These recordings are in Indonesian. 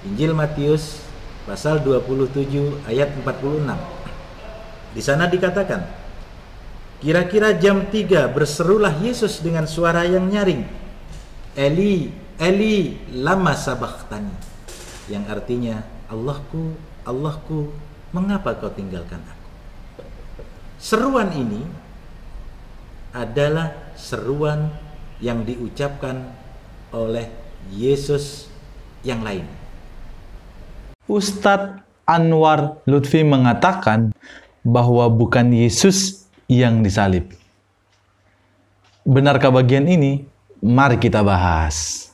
Injil Matius pasal 27 ayat 46. Di sana dikatakan, kira-kira jam 3 berserulah Yesus dengan suara yang nyaring, Eli, Eli, lama sabachthani, yang artinya, Allahku, Allahku, mengapa kau tinggalkan aku? Seruan ini adalah seruan yang diucapkan oleh Yesus yang lain. Ustadz Anwar Lutfi mengatakan bahwa bukan Yesus yang disalib. Benarkah bagian ini? Mari kita bahas.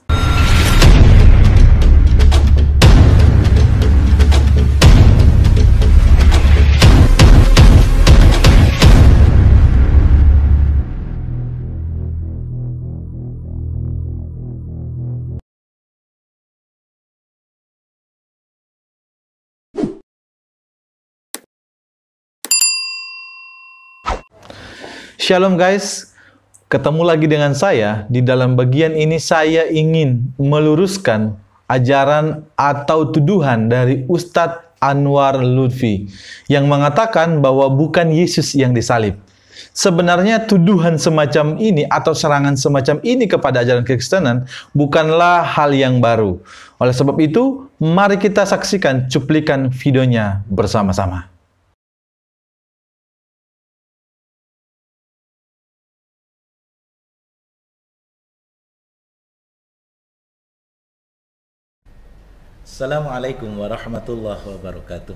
Shalom guys, ketemu lagi dengan saya. Di dalam bagian ini saya ingin meluruskan ajaran atau tuduhan dari Ustadz Anwar Lutfi yang mengatakan bahwa bukan Yesus yang disalib. Sebenarnya tuduhan semacam ini atau serangan semacam ini kepada ajaran Kekristenan bukanlah hal yang baru. Oleh sebab itu, mari kita saksikan cuplikan videonya bersama-sama. Assalamualaikum warahmatullahi wabarakatuh.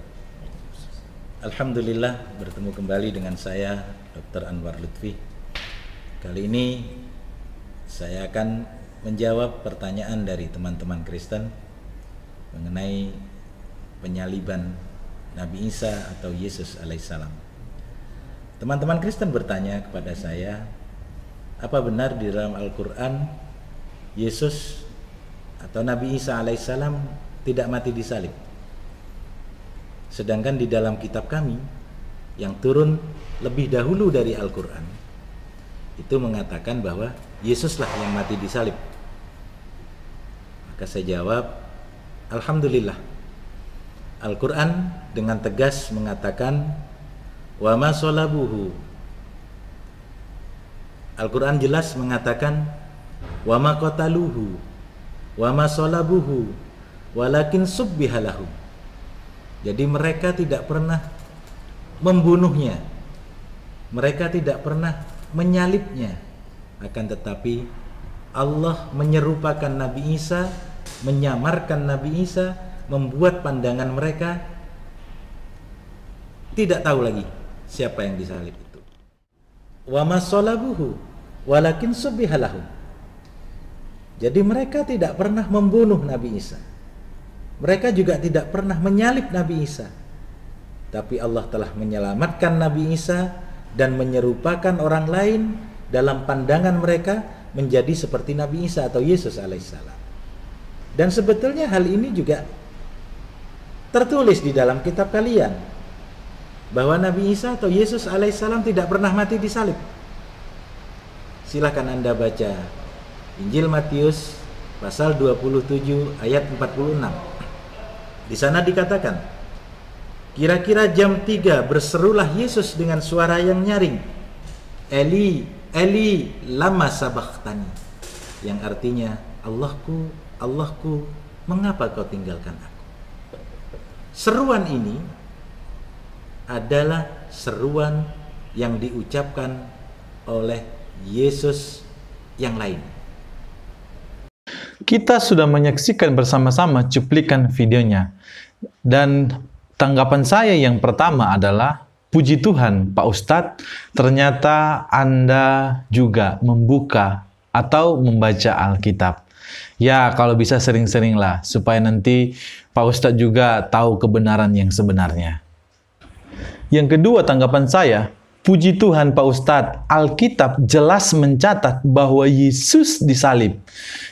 Alhamdulillah bertemu kembali dengan saya Dr. Anwar Lutfi. Kali ini saya akan menjawab pertanyaan dari teman-teman Kristen mengenai penyaliban Nabi Isa atau Yesus alaihissalam. Teman-teman Kristen bertanya kepada saya, apa benar di dalam Al-Quran Yesus atau Nabi Isa alaihissalam tidak mati disalib? Sedangkan di dalam kitab kami yang turun lebih dahulu dari Al-Quran itu mengatakan bahwa Yesuslah yang mati disalib. Maka saya jawab, Alhamdulillah, Al-Quran dengan tegas mengatakan wa ma sholabuhu. Al-Quran jelas mengatakan wa ma qataluhu wa ma sholabuhu walakin subbihalahu. Jadi mereka tidak pernah membunuhnya, mereka tidak pernah menyalibnya, akan tetapi Allah menyerupakan Nabi Isa, menyamarkan Nabi Isa, membuat pandangan mereka tidak tahu lagi siapa yang disalib itu. Wa ma sholabuhu walakin subbihalahu. Jadi mereka tidak pernah membunuh Nabi Isa, mereka juga tidak pernah menyalib Nabi Isa. Tapi Allah telah menyelamatkan Nabi Isa dan menyerupakan orang lain dalam pandangan mereka menjadi seperti Nabi Isa atau Yesus alaihissalam. Dan sebetulnya hal ini juga tertulis di dalam kitab kalian, bahwa Nabi Isa atau Yesus alaihissalam tidak pernah mati disalib. Silakan Anda baca Injil Matius pasal 27 ayat 46. Di sana dikatakan, kira-kira jam 3 berserulah Yesus dengan suara yang nyaring, Eli, Eli, lama sabachthani, yang artinya, Allahku, Allahku, mengapa kau tinggalkan aku? Seruan ini adalah seruan yang diucapkan oleh Yesus yang lain. Kita sudah menyaksikan bersama-sama cuplikan videonya. Dan tanggapan saya yang pertama adalah, puji Tuhan Pak Ustadz, ternyata Anda juga membuka atau membaca Alkitab. Ya, kalau bisa sering-seringlah, supaya nanti Pak Ustadz juga tahu kebenaran yang sebenarnya. Yang kedua tanggapan saya, puji Tuhan Pak Ustadz, Alkitab jelas mencatat bahwa Yesus disalib.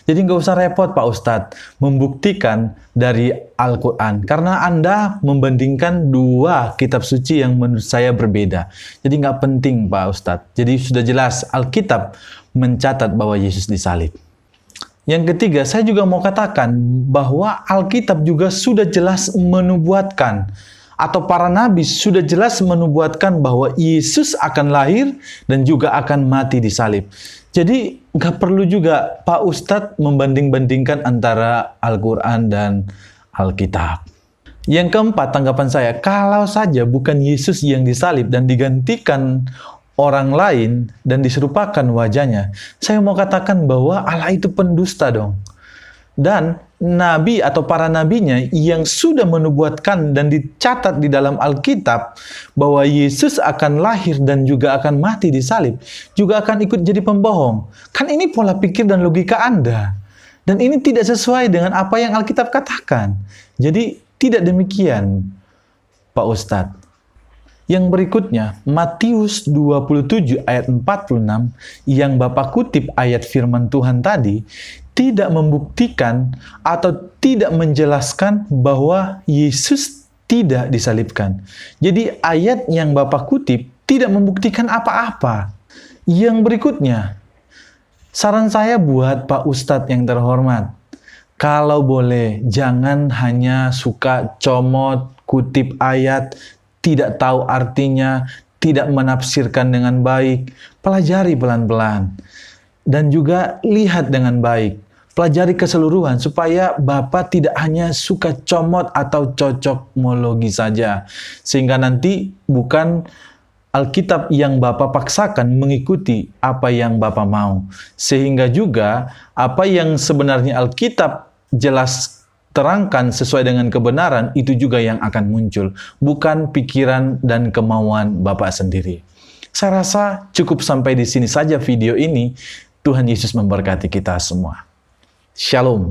Jadi nggak usah repot Pak Ustadz membuktikan dari Al-Quran, karena Anda membandingkan dua kitab suci yang menurut saya berbeda. Jadi nggak penting Pak Ustadz. Jadi sudah jelas Alkitab mencatat bahwa Yesus disalib. Yang ketiga, saya juga mau katakan bahwa Alkitab juga sudah jelas menubuatkan, atau para nabi sudah jelas menubuatkan bahwa Yesus akan lahir dan juga akan mati di salib. Jadi, nggak perlu juga Pak Ustadz membanding-bandingkan antara Al-Quran dan Alkitab. Yang keempat, tanggapan saya, kalau saja bukan Yesus yang disalib dan digantikan orang lain dan diserupakan wajahnya, saya mau katakan bahwa Allah itu pendusta dong. Dan nabi atau para nabinya yang sudah menubuatkan dan dicatat di dalam Alkitab bahwa Yesus akan lahir dan juga akan mati di salib, juga akan ikut jadi pembohong. Kan ini pola pikir dan logika Anda. Dan ini tidak sesuai dengan apa yang Alkitab katakan. Jadi tidak demikian, Pak Ustadz. Yang berikutnya, Matius 27 ayat 46 yang Bapak kutip ayat firman Tuhan tadi, tidak membuktikan atau tidak menjelaskan bahwa Yesus tidak disalibkan. Jadi ayat yang Bapak kutip tidak membuktikan apa-apa. Yang berikutnya, saran saya buat Pak Ustadz yang terhormat, kalau boleh jangan hanya suka comot, kutip ayat, tidak tahu artinya, tidak menafsirkan dengan baik. Pelajari pelan-pelan. Dan juga lihat dengan baik. Pelajari keseluruhan supaya Bapak tidak hanya suka comot atau cocokmologi saja. Sehingga nanti bukan Alkitab yang Bapak paksakan mengikuti apa yang Bapak mau. Sehingga juga apa yang sebenarnya Alkitab jelas terangkan sesuai dengan kebenaran, itu juga yang akan muncul. Bukan pikiran dan kemauan Bapak sendiri. Saya rasa cukup sampai di sini saja video ini. Tuhan Yesus memberkati kita semua. Shalom.